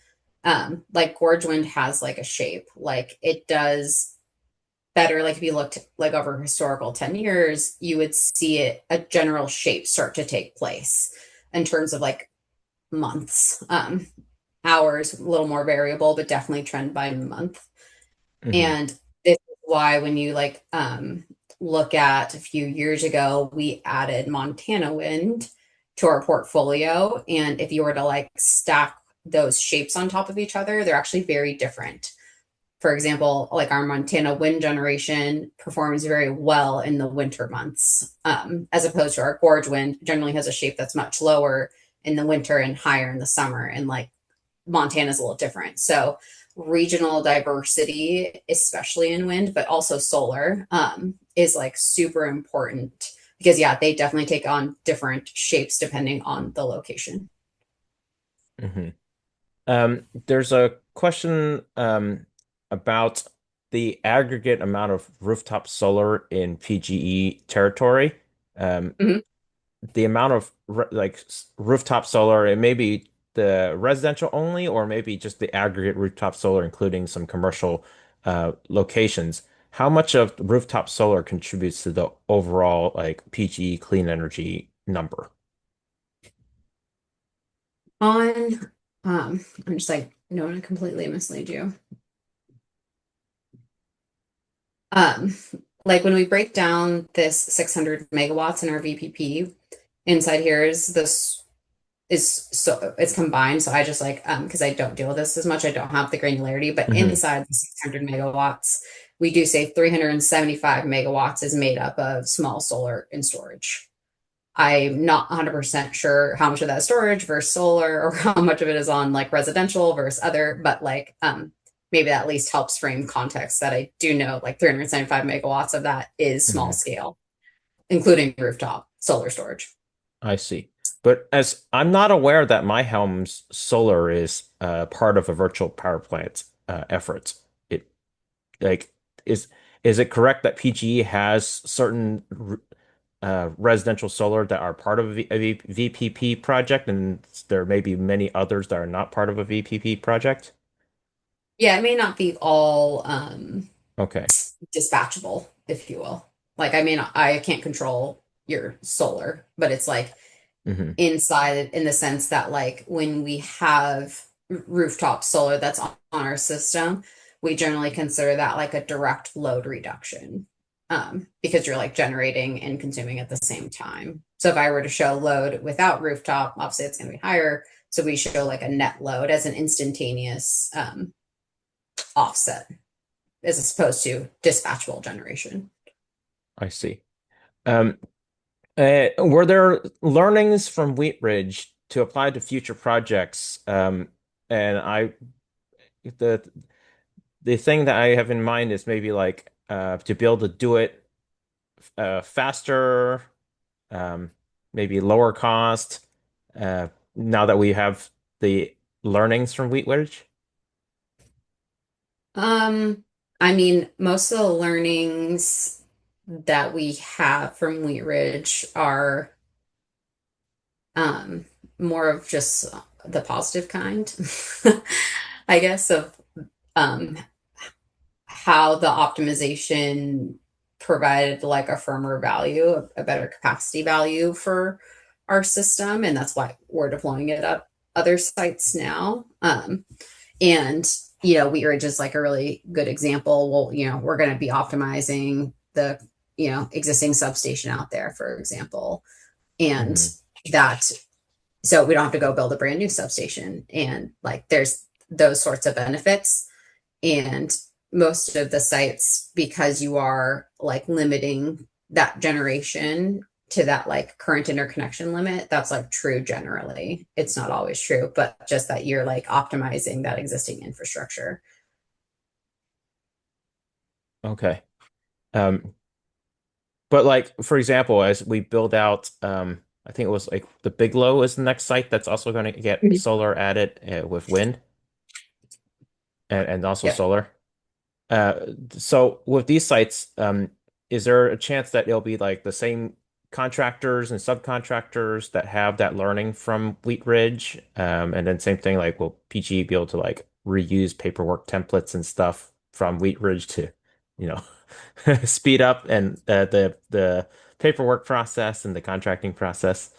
Like gorge wind has like a shape, like it does better. Like if you looked like over historical 10 years, you would see it a general shape start to take place in terms of like months. Hours a little more variable, but definitely trend by month. Hmm. And this is why when you like look at a few years ago, we added Montana wind to our portfolio. And if you were to like stack those shapes on top of each other, they're actually very different. For example, like our Montana wind generation performs very well in the winter months, as opposed to our gorge wind generally has a shape that's much lower in the winter and higher in the summer. And like Montana's a little different. So regional diversity, especially in wind, but also solar, is like super important because yeah, they definitely take on different shapes depending on the location. Hmm. There's a question about the aggregate amount of rooftop solar in PGE territory. Um, Mhm. the amount of rooftop solar, it may be the residential only, or maybe just the aggregate rooftop solar, including some commercial locations. How much of rooftop solar contributes to the overall like PGE clean energy number? On, I'm just like, I don't want to completely mislead you. Um, like when we break down this 600 megawatts in our VPP, inside here is this is so it's combined. So I just like because I don't deal with this as much, I don't have the granularity, but Hmm. inside the 600 megawatts, we do say 375 megawatts is made up of small solar and storage. I'm not 100% sure how much of that is storage versus solar or how much of it is on like residential versus other, but like maybe that at least helps frame context that I do know like 375 megawatts of that is small Hmm. scale, including rooftop solar storage. I see. But as I'm not aware that my home's solar is part of a virtual power plant efforts. It like is is it correct that PGE has certain residential solar that are part of a VPP project, and there may be many others that are not part of a VPP project? Yeah, it may not be all Okay. dispatchable, if you will. Like, I mean, I can't control your solar, but it's like Hmm. inside in the sense that, like, when we have rooftop solar that's on our system, we generally consider that like a direct load reduction because you're like generating and consuming at the same time. So, if I were to show load without rooftop, obviously it's going to be higher. So, we show like a net load as an instantaneous offset as opposed to dispatchable generation. I see. Um, were there learnings from Wheat Ridge to apply to future projects? And the the thing that I have in mind is maybe like to be able to do it faster, um, maybe lower cost. Now that we have the learnings from Wheat Ridge. Um, I mean, most of the learnings that we have from Wheat Ridge are um, more of just the positive kind, I guess, of um, how the optimization provided like a firmer value, a better capacity value for our system. And that's why we're deploying it at other sites now. And Wheat Ridge is like a really good example. Well, we're going to be optimizing the existing substation out there, for example, and Hmm. that so we don't have to go build a brand new substation. And like there's those sorts of benefits. And most of the sites, because you are like limiting that generation to that like current interconnection limit, that's like true generally. It's not always true, but just that you're like optimizing that existing infrastructure. Okay. Um, but like for example, as we build out, I think it was like the Bigelow is the next site that's also going to get Mhm. solar added with wind and also Yep. solar. So with these sites, is there a chance that it'll be like the same contractors and subcontractors that have that learning from Wheat Ridge? And then same thing, like will PGE be able to like reuse paperwork templates and stuff from Wheat Ridge to, you know, speed up and the paperwork process and the contracting process?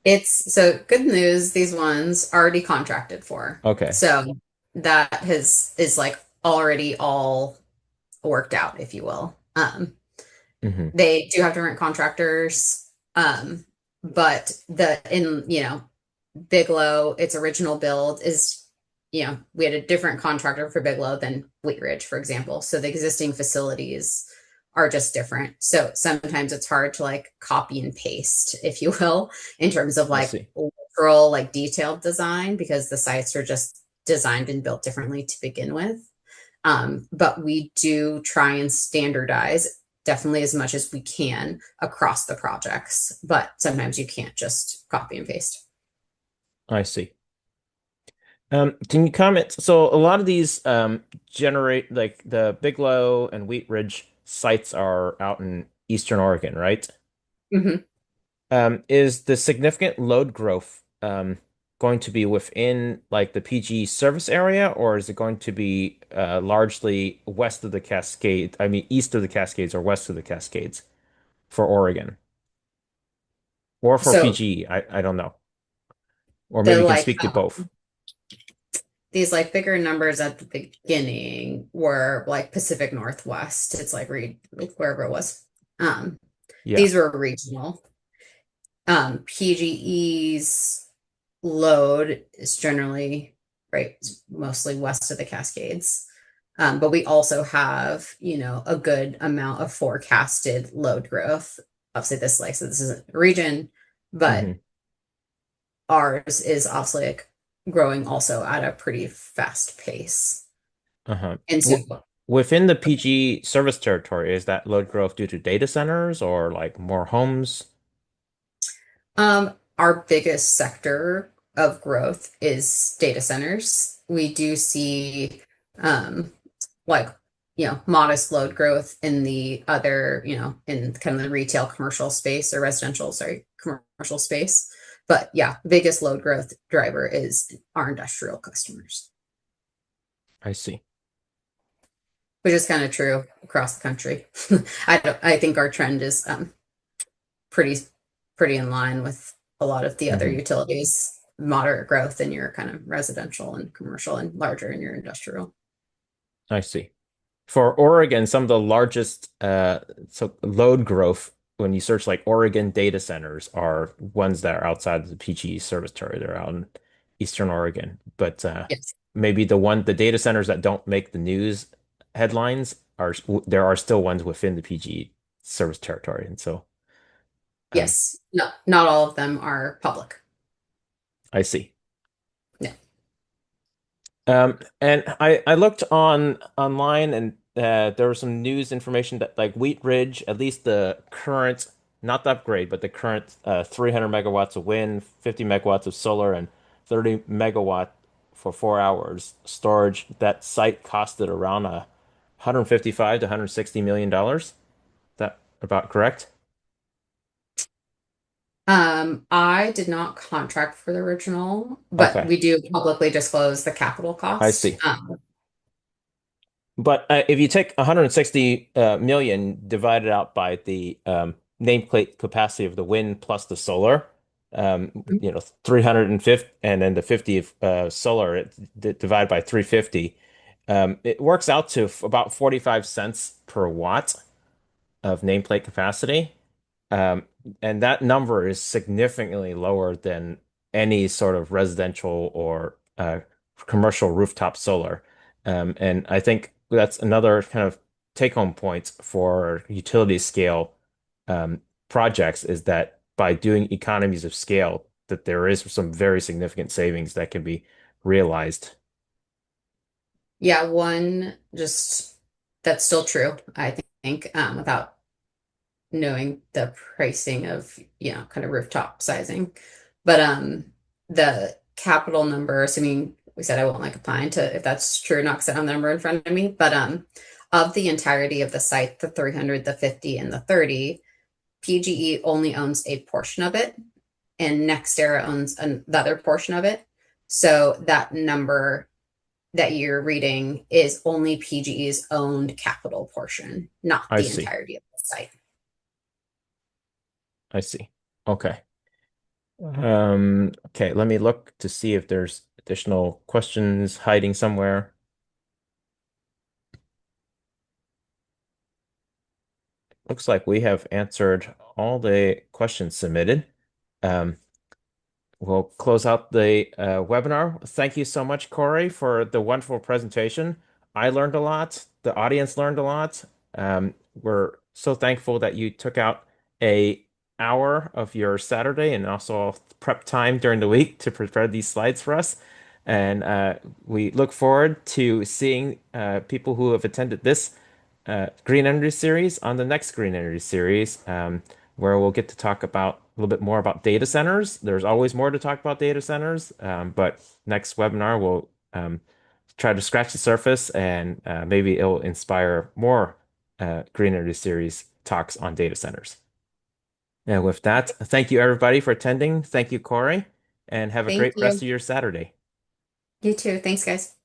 It's so good news, these ones already contracted for. Okay. So that is like already all worked out, if you will. Hmm. They do have different contractors, but the in Bigelow, its original build is, we had a different contractor for Bigelow than Wheat Ridge, for example. So the existing facilities are just different. So sometimes it's hard to like copy and paste, if you will, in terms of I like see. literal, like detailed design, because the sites are just designed and built differently to begin with. But we do try and standardize definitely as much as we can across the projects, but sometimes you can't just copy and paste. I see. Can you comment? So a lot of these generate like the Bigelow and Wheat Ridge sites are out in Eastern Oregon, right? Mhm. Is the significant load growth going to be within like the PG service area, or is it going to be largely west of the Cascade? I mean, east of the Cascades or west of the Cascades for Oregon or for So PG? I don't know. Or maybe the you can like speak to both. these like bigger numbers at the beginning were like Pacific Northwest. It's like read wherever it was. Um, Yeah. these were regional. PGE's load is generally right, mostly west of the Cascades. But we also have, a good amount of forecasted load growth. Obviously, so this isn't a region, but Hmm. ours is obviously like growing also at a pretty fast pace. Uh-huh. And so W Within the PG service territory, is that load growth due to data centers or like more homes? our biggest sector of growth is data centers. We do see um, like, modest load growth in the other, in kind of the retail commercial space or residential, sorry, commercial space. But yeah, biggest load growth driver is our industrial customers, I see. which is kind of true across the country. I think our trend is pretty pretty in line with a lot of the other Hmm. utilities. Moderate growth in your kind of residential and commercial, and larger in your industrial. I see. For Oregon, some of the largest so load growth when you search like Oregon data centers are ones that are outside of the PG service territory. They're out in Eastern Oregon. But Yes. maybe the data centers that don't make the news headlines are there are still ones within the PG service territory. And so um, Yes. No, not all of them are public. I see. No. And I looked online and there was some news information that like Wheat Ridge, at least the current, not the upgrade, but the current 300 megawatts of wind, 50 megawatts of solar, and 30 megawatt for 4 hours storage. That site costed around 155 to 160 million dollars. Is that about correct? I did not contract for the original, but Okay, we do publicly disclose the capital I cost. see. But if you take 160 million divided out by the nameplate capacity of the wind plus the solar, 350, and then the 50 of solar, divided by 350, it works out to about 45 cents per watt of nameplate capacity. Um, and that number is significantly lower than any sort of residential or commercial rooftop solar. And I think that's another kind of take-home point for utility scale um, projects is that by doing economies of scale, that there is some very significant savings that can be realized. Yeah, one just that's still true, I think, without knowing the pricing of, kind of rooftop sizing. But the capital number, assuming we said I won't like applying to if that's true or not, because I don't have the number in front of me, but of the entirety of the site, the 300, the 50, and the 30, PGE only owns a portion of it, and NextEra owns the other portion of it. So that number that you're reading is only PGE's owned capital portion, not I the see. entirety of the site. I see. Okay. Okay, let me look to see if there's additional questions hiding somewhere. Looks like we have answered all the questions submitted. Um, we'll close out the webinar. Thank you so much, Corey, for the wonderful presentation. I learned a lot. The audience learned a lot. We're so thankful that you took out a hour of your Saturday and also prep time during the week to prepare these slides for us. And we look forward to seeing people who have attended this Green Energy series on the next Green Energy series, where we'll get to talk about a little bit more about data centers. There's always more to talk about data centers, but next webinar we'll try to scratch the surface and maybe it'll inspire more Green Energy series talks on data centers. And with that, thank you everybody for attending. Thank you, Corey, and have a Thank great rest you. of your Saturday. You too. Thanks, guys.